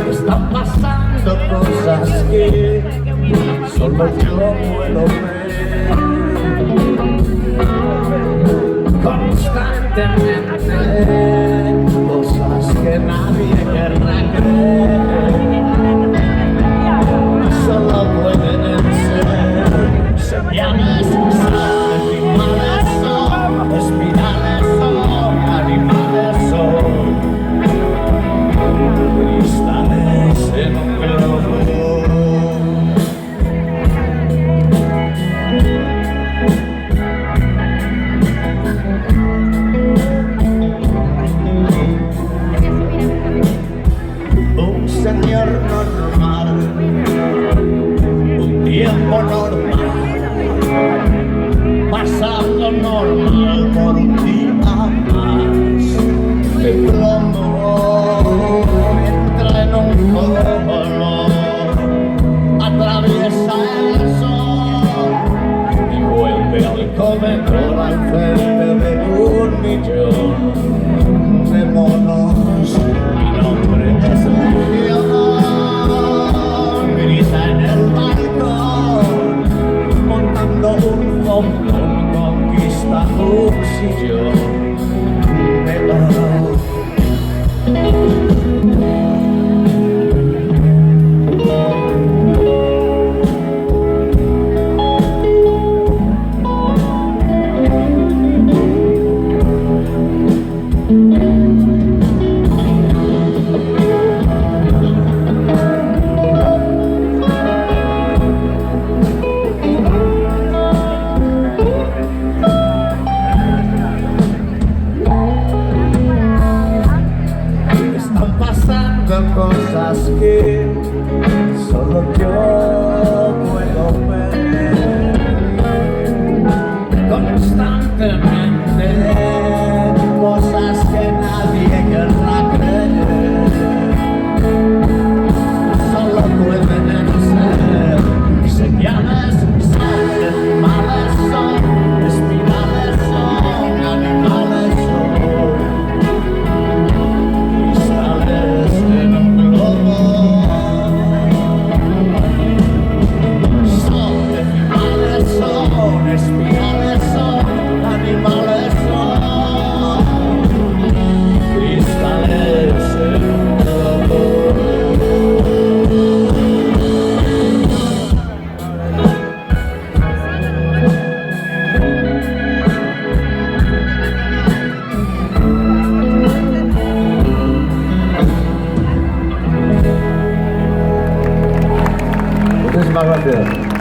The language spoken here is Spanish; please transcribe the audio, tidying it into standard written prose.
Están pasando cosas que solo yo puedo ver. Constantemente cosas que nadie querrá creer. Solo pueden ser señales, animales son, espirales son, animales son, cristales en un globo. Un señor normal, un tiempo normal, pasando normal por un día más. El plomo entra en un color, atraviesa el sol y vuelve al comedor al frente de 1.000.000 de monos. Mi nombre es Legión, grita en el balcón, montando un fondón, conquista un sillón de oro. Cosas que solo yo puedo ver. Constantemente cosas que nadie querrá creer. Solo pueden ser señales, son animales, son espirales, son animales, son cristales en un globo. Son animales, son espirales, son animales, son cristales en un globo. Muchísimas gracias.